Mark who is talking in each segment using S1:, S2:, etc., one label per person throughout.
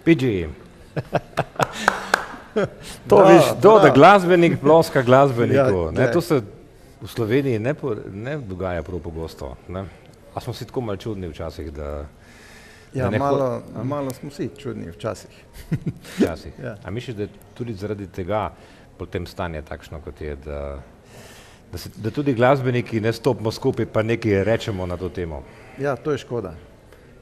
S1: PG. To viš, da glasbenik ploska glasbeniku. To se v Sloveniji ne dogaja prav pogosto. A smo si tako malo čudni včasih, da...
S2: Ja, malo smo si čudni včasih.
S1: Včasih. A misliš, da je tudi zaradi tega potem stanje takšno, kot je, da tudi glasbeniki ne stopimo skupaj, pa nekaj rečemo na to temo?
S2: Ja, to je škoda.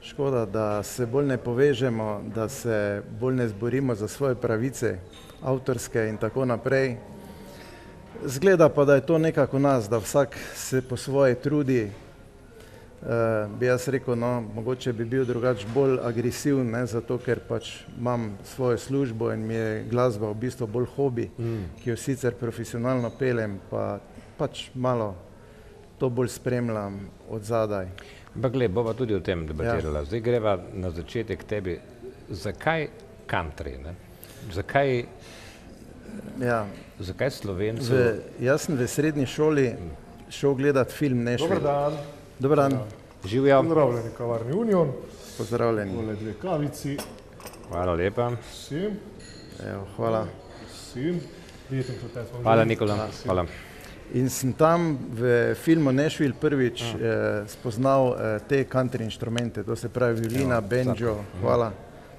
S2: Škoda, da se bolj ne povežemo, da se bolj ne zborimo za svoje pravice, avtorske in tako naprej. Zgleda pa, da je to nekako nas, da vsak se po svoje trudi. Bi jaz rekel, no, mogoče bi bil drugače bolj agresiven, zato ker pač imam svojo službo in mi je glasba v bistvu bolj hobi, ki jo sicer profesionalno peljem, pa pač malo to bolj spremljam od zadaj.
S1: Ampak gled, bova tudi o tem debatirala. Zdaj greva na začetek tebi. Zakaj country? Zakaj Slovencu?
S2: Jaz sem v srednji šoli šel gledati film Nashville.
S3: Dobar dan.
S2: Dobar dan.
S1: Živja.
S3: Pozdravljeni, kavarni Union.
S2: Pozdravljeni.
S3: Tole dve kavici.
S1: Hvala lepa.
S3: Vsem.
S2: Hvala.
S3: Vsem.
S1: Hvala, Nikola. Hvala.
S2: In sem tam v filmu Nashville prvič spoznal te country inštrumente, to se pravi violina, banjo,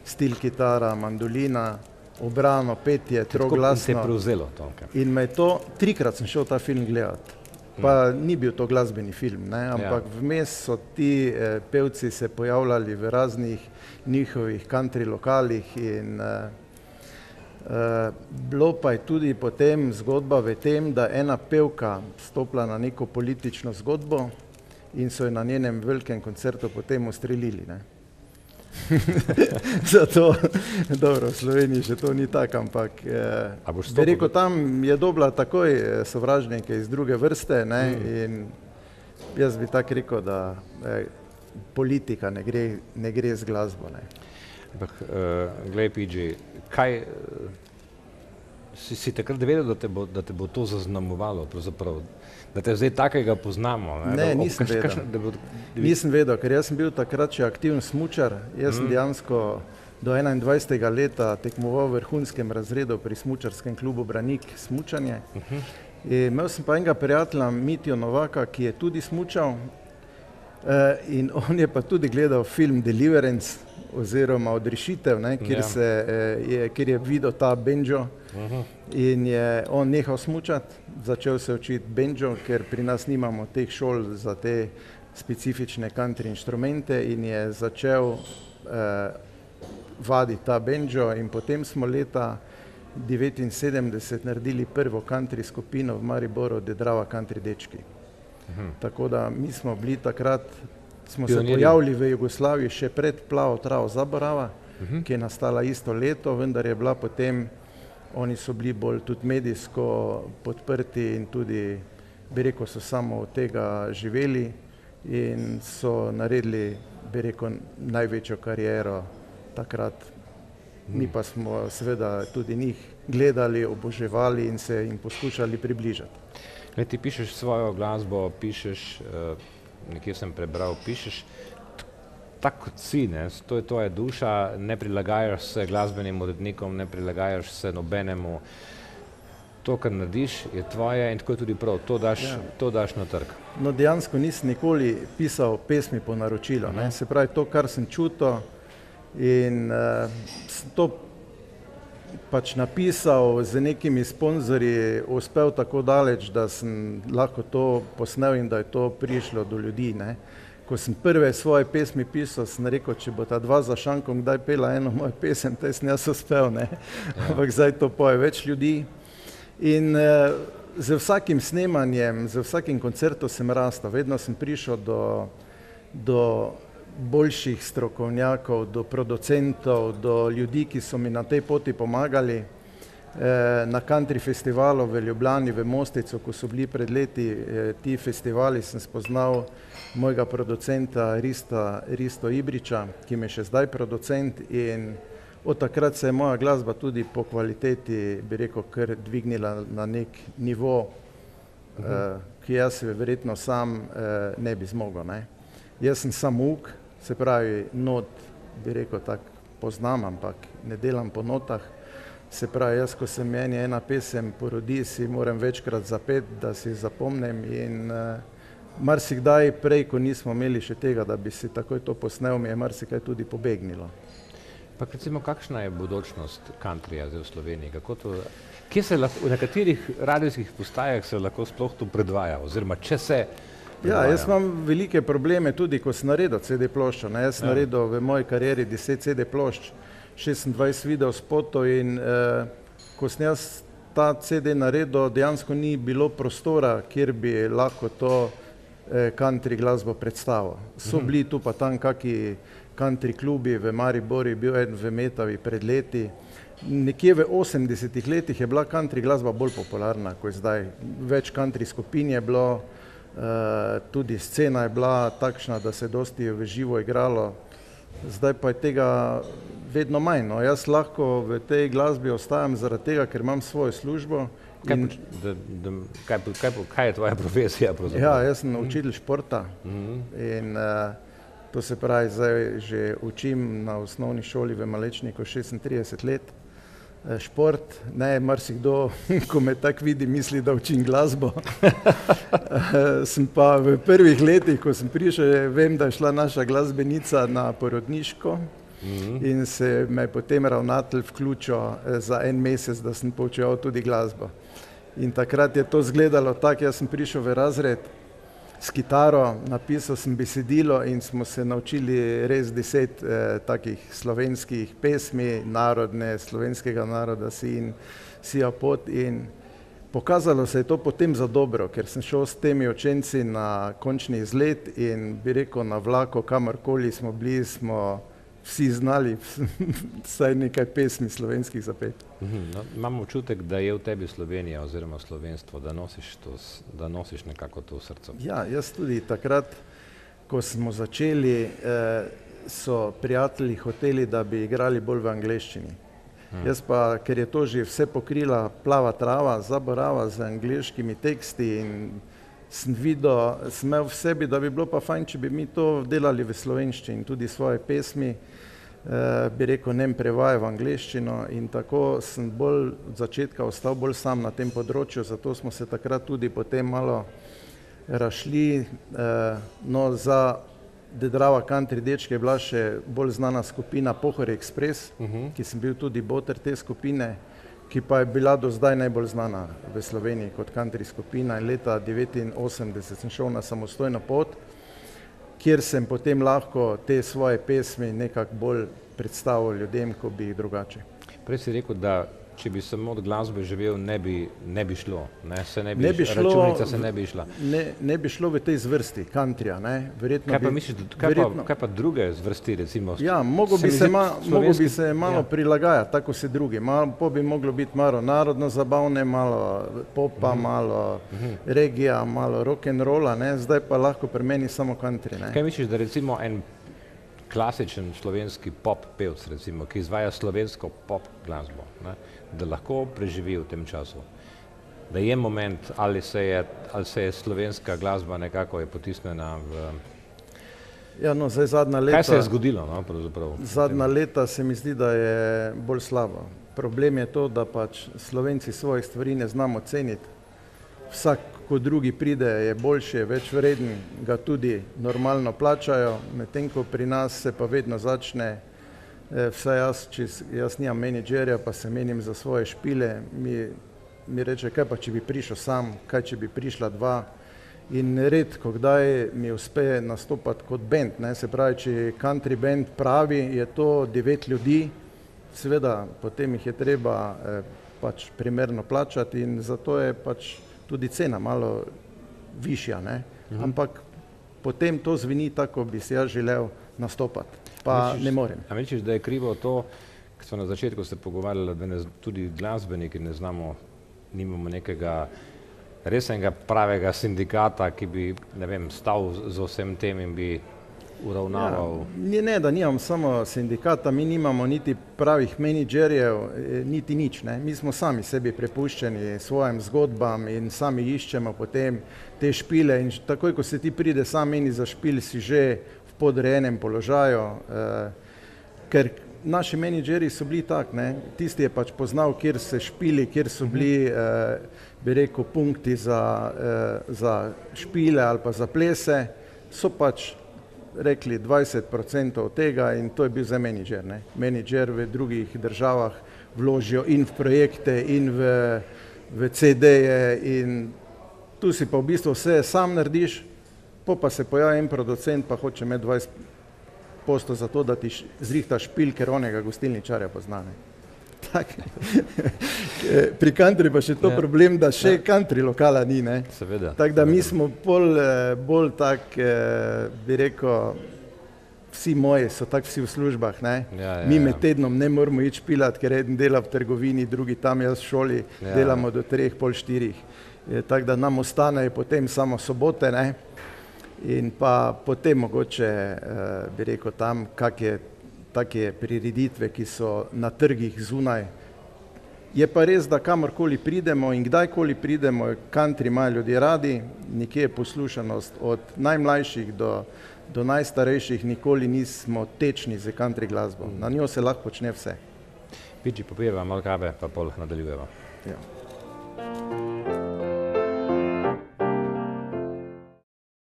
S2: stil kitara, mandolina, obrano, petje, troglasno.
S1: In se je prevzelo to?
S2: In me je to, 3-krat sem šel ta film gledati. Pa ni bil to glasbeni film, ampak vmes so ti pevci se pojavljali v raznih njihovih country lokalih in bilo pa je tudi potem zgodba v tem, da ena pevka stopila na neko politično zgodbo in so jo na njenem velikem koncertu potem ustrelili. Zato, dobro, v Sloveniji še to ni tako, ampak bi rekel, tam je dobila takoj sovražnike iz druge vrste in jaz bi tako rekel, da politika ne gre z glasbo.
S1: Ampak, glej, PG, kaj si takrat vedel, da te bo to zaznamovalo, pravzaprav, da te zdaj takega poznamo?
S2: Ne, nisem vedel. Nisem vedel, ker jaz sem bil takrat še aktiven smučar. Jaz sem dejansko do 21. leta tekmoval v vrhunskem razredu pri smučarskem klubu Branik smučanje. Imel sem pa enega prijatelja, Mitjo Novaka, ki je tudi smučal in on je pa tudi gledal film Deliverance oziroma Odrešitev, kjer je videl ta banjo in je on nehal smučati, začel se učiti banjo, ker pri nas nimamo teh šol za te specifične country inštrumente in je začel vaditi ta banjo in potem smo leta 1979 naredili prvo country skupino v Mariboru, The Drava Country dečki. Tako da mi smo bili takrat, smo se pojavili v Jugoslaviji še pred Plavo travo Zaborava, ki je nastala isto leto, vendar je bila potem, oni so bili bolj tudi medijsko podprti in tudi, bi rekel, so samo od tega živeli in so naredili, bi rekel, največjo kariero takrat. Mi pa smo seveda tudi njih gledali, oboževali in se jim poskušali približati.
S1: Ti pišeš svojo glasbo, pišeš, nekje sem prebral, pišeš tako kot si, to je tvoja duša, ne prilagajaš se glasbenim urednikom, ne prilagajaš se nobenemu. To, kar narediš, je tvoje in tako je tudi prav, to daš na trg.
S2: No, dejansko nisem nikoli pisal pesmi po naročilu, se pravi to, kar sem čutil in sem to pač napisal z nekimi sponzorji, uspel tako daleč, da sem lahko to posnel in da je to prišlo do ljudi. Ko sem prve svoje pesmi pisal, sem rekel, če bo ta dva za šankom kdaj pela eno mojo pesem, to sem jaz uspel, ampak zdaj to poje več ljudi. In z vsakim snemanjem, z vsakim koncertom sem rastel, vedno sem prišel do boljših strokovnjakov, do producentov, do ljudi, ki so mi na tej poti pomagali. Na country festivalu v Ljubljani, v Mosticu, ko so bili pred leti ti festivali, sem spoznal mojega producenta Risto Ibriča, ki mi je še zdaj producent in od takrat se je moja glasba tudi po kvaliteti, bi rekel, kar dvignila na nek nivo, ki jaz verjetno sam ne bi zmogel. Jaz sem sam uk, se pravi not, bi rekel tak poznam, ampak ne delam po notah. Se pravi, jaz, ko se meni ena pesem porodi, si moram večkrat zapeti, da si zapomnim in marsikdaj prej, ko nismo imeli še tega, da bi si takoj to posnel, mi je marsikaj tudi pobegnilo.
S1: Pa recimo, kakšna je budućnost countryja zdaj v Sloveniji? Kako to, kje se lahko, v nekaterih radijskih postajah se lahko sploh to predvaja, oziroma če se predvaja?
S2: Ja, jaz imam velike probleme tudi, ko sem naredil CD ploščo. Jaz sem naredil v moji karieri 10 CD plošč, 26 videospotov in ko sem jaz ta CD naredil, dejansko ni bilo prostora, kjer bi lahko to country glasbo predstavil. So bili tu pa tam kaki country klubi, v Mariboru bil eden v Metavi pred leti. Nekje v 80-ih letih je bila country glasba bolj popularna, kot zdaj. Več country skupin je bilo, tudi scena je bila takšna, da se dosti v živo igralo. Zdaj pa je tega vedno manj. No. Jaz lahko v tej glasbi ostajam zaradi tega, ker imam svojo službo.
S1: Kaj je tvoja profesija?
S2: Ja, jaz sem učitelj športa in to se pravi, zdaj že učim na osnovni šoli v Malečniku 36 let. Šport, ne, marsikdo, ko me tako vidi, misli, da učim glasbo. Sem pa v prvih letih, ko sem prišel, vem, da je šla naša glasbenica na porodniško in se me je potem ravnatelj vključil za en mesec, da sem poučeval tudi glasbo. In takrat je to izgledalo tako, jaz sem prišel v razred s kitaro, napisal sem besedilo in smo se naučili res 10 takih slovenskih pesmi, narodne, slovenskega naroda, Sin, Sija pot, in pokazalo se je to potem za dobro, ker sem šel s temi učenci na končni izlet in bi rekel na vlaku, kamorkoli smo bili, smo vsi znali vsaj nekaj pesmi slovenskih zapeti.
S1: No, imam občutek, da je v tebi Slovenija oziroma slovenstvo, da nosiš nekako to v srcu.
S2: Ja, jaz tudi takrat, ko smo začeli, so prijatelji hoteli, da bi igrali bolj v angleščini. Jaz pa, ker je to že vse pokrila Plava trava, Zaborava z angleškimi teksti in sem videl, sem imel v sebi, da bi bilo pa fajn, če bi mi to delali v slovenščini, tudi svoje pesmi, bi rekel, nem prevajal v angleščino in tako sem bolj od začetka ostal bolj sam na tem področju, zato smo se takrat tudi potem malo razšli. No, za Drava country dečke je bila še bolj znana skupina Pohorje Express, ki sem bil tudi boter te skupine, ki pa je bila do zdaj najbolj znana v Sloveniji kot country skupina in leta 1989 sem šel na samostojno pot, kjer sem potem lahko te svoje pesmi nekako bolj predstavil ljudem, ko bi jih drugače.
S1: Prej si rekel, da če bi samo od glasbe živel, ne bi šlo, računica se ne bi išla.
S2: Ne bi šlo v tej zvrsti, countryja, ne.
S1: Kaj pa misliš, kaj pa druge zvrsti, recimo?
S2: Ja, mogo bi se malo prilagajati, tako se drugi. Po bi moglo biti malo narodno zabavne, malo popa, malo regija, malo rock'n'rolla, ne. Zdaj pa lahko pri meni samo country, ne.
S1: Kaj misliš, da recimo en klasičen slovenski pop pevc, recimo, ki izvaja slovensko pop glasbo, ne, da lahko preživi v tem času? Da je moment, ali se je slovenska glasba nekako je potisnjena v...
S2: Ja, no, zdaj zadnja leta...
S1: Kaj se je zgodilo, no, pravzaprav?
S2: Zadnja leta se mi zdi, da je bolj slabo. Problem je to, da pač Slovenci svojih stvari ne znamo ceniti. Vsak, ko drugi pride, je boljši, je več vreden, ga tudi normalno plačajo, medtem ko pri nas se pa vedno začne, vsaj jaz, če jaz nimam menedžerja, pa se menim za svoje špile, mi reče, kaj pa če bi prišel sam, kaj če bi prišla dva. In redko kdaj mi uspe nastopati kot band, ne, se pravi, če country band pravi, je to 9 ljudi, seveda potem jih je treba pač primerno plačati in zato je pač tudi cena malo višja, ne? Ampak potem to zveni tako, bi si jaz želel nastopati, pa ne morem.
S1: A misliš, da je krivo to, ker smo na začetku se pogovarjali, da tudi glasbeniki ne znamo, nimamo nekega resnega pravega sindikata, ki bi, ne vem, stal z vsem tem in bi uravnaval?
S2: Ja, ne, da nimam samo sindikata, mi nimamo niti pravih menedžerjev, niti nič, ne. Mi smo sami sebi prepuščeni svojim zgodbam in sami iščemo potem te špile in takoj, ko se ti pride sam meni za špil, si že v podrejenem položaju, ker naši menedžeri so bili tak, ne, tisti je pač poznal, kjer se špili, kjer so bili, bi rekel, punkti za špile ali pa za plese, so pač rekli 20% od tega in to je bil za menedžer, ne. Menedžer v drugih državah vložijo in v projekte in v CD-je in tu si pa v bistvu vse sam narediš, pa se pojavi en producent pa hoče imeti 20% za to, da ti zrihta špil, ker onega gostilničarja pozna. Pri country pa še to problem, da še country lokala ni, ne.
S1: Seveda.
S2: Tako da mi smo bolj tak, bi rekel, vsi moji so tak vsi v službah, ne. Mi med tednom ne moramo iti špilat, ker eden dela v trgovini, drugi tam, jaz v šoli, delamo do 3, pol 4. Tako da nam ostanejo potem samo sobote, ne. In pa potem mogoče, bi rekel, tam take prireditve, ki so na trgih zunaj. Je pa res, da kamorkoli pridemo in kdajkoli pridemo, country imajo ljudje radi, nekje je poslušanost od najmlajših do najstarejših, nikoli nismo tečni z country glasbo. Na njo se lahko počne vse.
S1: Piči, popijeva malo kave, pa pol nadaljujeva.
S2: Ja.